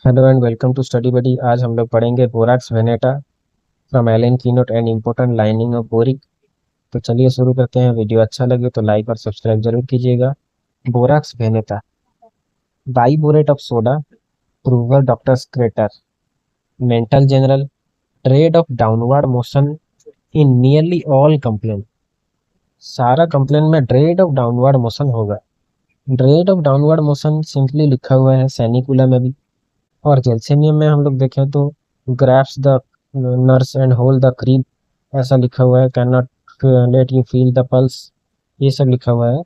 Hello and welcome to study buddy. आज हम लोग पढ़ेंगे borax veneta from Allen keynote and important lining of boric. तो चलिए शुरू करते हैं। वीडियो अच्छा लगे तो लाइक और सब्सक्राइब जरूर कीजिएगा। Borax veneta, biborate of soda, prover doctor Schreter, mental general, dread of downward motion in nearly all complain. सारा कंप्लेन में ड्रेड ऑफ डाउनवर्ड मोशन होगा। Dread of downward motion simply लिखा हुआ है सैनिकुला में भी, और जेल्सेनियम में हम लोग देखें तो grasps the nurse and hold the crib, ऐसा लिखा हुआ है। Can not let you feel the pulse, ये सब लिखा हुआ है।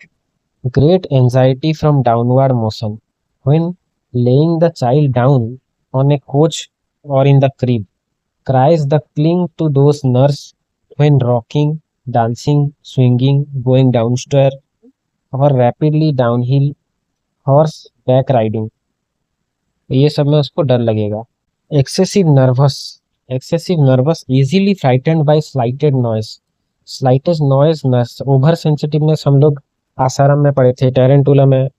Great anxiety from downward motion when laying the child down on a couch और in the crib, cries the cling to those nurse when rocking, dancing, swinging, going downstair और rapidly downhill, horse back riding, ये सब में उसको डर लगेगा। Excessive nervous, excessive nervous easily frightened by slighted noise. Slighted noise, over sensitiveness हम लोग आसाराम में पढ़े थे, टेरेंटुला में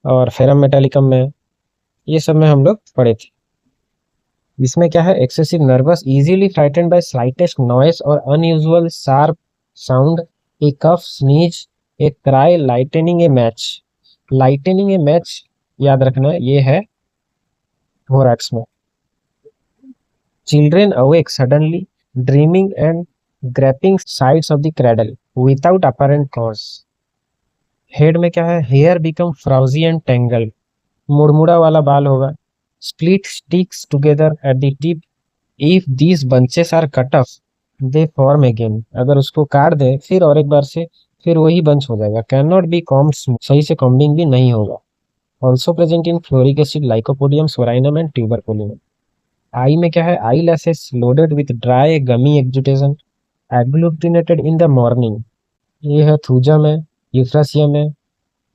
और फेरम मेटालिकम में, ये सब में हम लोग पढ़े थे। इसमें क्या है, excessive nervous easily frightened by slightest noise और unusual sharp sound, a cough sneeze, a cry, lightning a match. Lightning a match याद रखना, ये है थोरैक्स में। Children awake suddenly, dreaming and grasping sides of the cradle without apparent cause. Head में क्या है, hair become frowzy and tangled, मुड़मुड़ा वाला बाल होगा। Split sticks together at the tip, if these bunches are cut off they form again. अगर उसको काट दे फिर और एक बार से फिर वही बंच हो जाएगा। कैन नॉट बी कॉम्ड, सही से कॉम्बिंग भी नहीं होगा। Also present in fluoric acid, lycopodium, psorinum and tuberculinum. Eye में क्या है, eye lashes loaded with dry gummy exudation, agglutinated in the morning, ये है थूजा में, यूफ्रासिया में,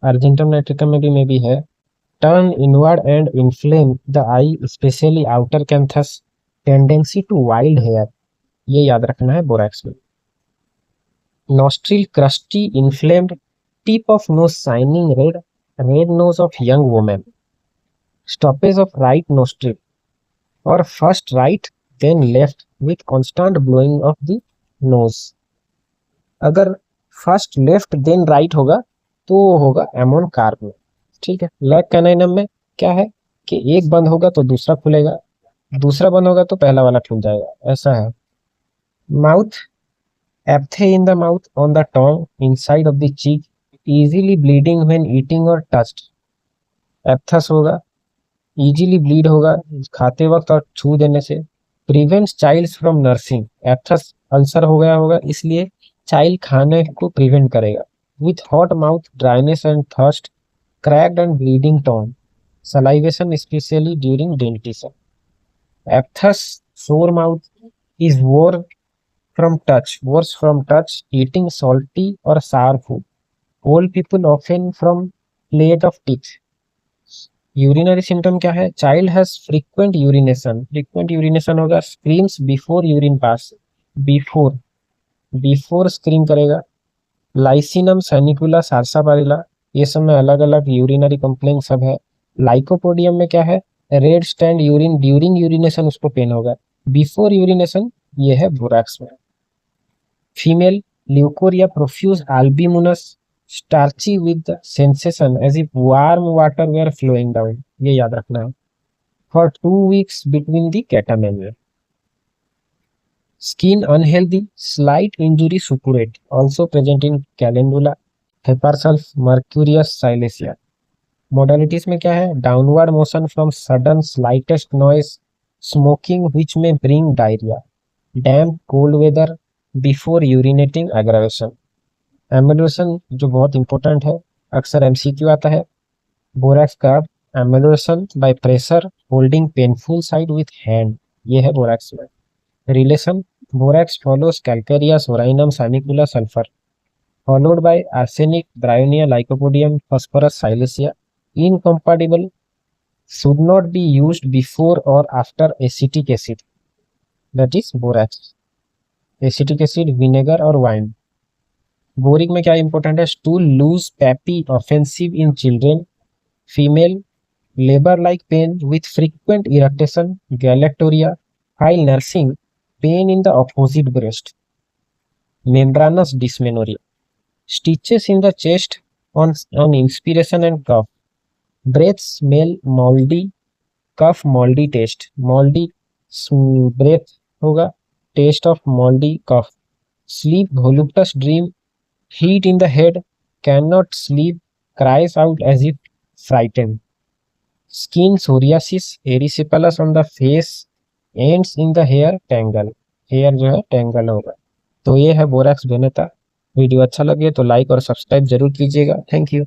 अर्जेंटम नाइट्रिकम में भी है। Turn inward and inflame the eye, specially outer canthus, tendency to wild hair, ये याद रखना है बोरैक्स में। Nostril crusty inflamed, tip of nose shining red, red nose of young women, stoppage of right nostril और first right then left with constant blowing of the nose. अगर first left then right होगा तो वो होगा एमोन carp में। ठीक है। Lack caninum में क्या है कि एक बंद होगा तो दूसरा खुलेगा, दूसरा बंद होगा तो पहला वाला खुल जाएगा, ऐसा है। Mouth, aphthae in the mouth, on the tongue, inside of the cheek, easily bleeding when eating और टच्ड, एप्थस होगा। इजीली ब्लीड होगा खाते वक्त और छू देने से। Prevents child from nursing, aphthous ulcer हो गया होगा इसलिए चाइल्ड खाने को प्रिवेंट करेगा। With hot mouth, dryness and thirst, cracked and bleeding tongue, salivation specially during dentition. Aphthous sore mouth is worse from touch, eating salty or sour food. Old people often from plate of teeth. Urinary symptom क्या है, child has frequent urination, frequent urination होगा। Screams before urine pass, before, before scream करेगा। Lyssinum, सैनिकुला, सारसापारिला, ये सब में अलग अलग urinary complain सब है। लाइकोपोडियम में क्या है, red stand urine, during urination उसको पेन होगा। बिफोर यूरिनेशन ये है बोरैक्स में। Female, leucorrhoea profuse albuminous, starchy with the sensation as if warm water were flowing down, ये याद रखना है। For 2 weeks between the catamine। Skin unhealthy, slight injury suppurate, also present in calendula, Heparsulf, mercurius, silesia। Modalities में क्या है, downward motion from sudden slightest noise, smoking which may bring diarrhea, damp cold weather, before urinating, aggravation. Ambulation जो बहुत important है, अक्सर MCQ आता है। Borax का ambulation by pressure, holding painful side with hand, ये है बोरैक्स में। Relation, borax follows calcarea, psorinum, sanicula, sulphur, followed by arsenic, bryonia, lycopodium, phosphorus, silicea. Incompatible, should not be used before और after acetic acid, that is borax. Acetic acid, vinegar और wine. Boric में क्या important है, stool loose, pappy, offensive in children, female, labor like pain with frequent irritation, galactoria, while nursing, pain in the opposite breast, membranous dysmenorrhea, stitches in the chest on inspiration and cough, breath smell moldy, cough moldy taste, moldy breath होगा, taste of moldy cough, sleep voluptuous dream, heat in the head, cannot sleep, cries out as if frightened. Skin psoriasis, erysipelas on the face, ends in the hair tangle. Hair जो है tangle होगा। तो ये है borax वेनेटा। Video अच्छा लगे तो like और सब्सक्राइब जरूर कीजिएगा। Thank you.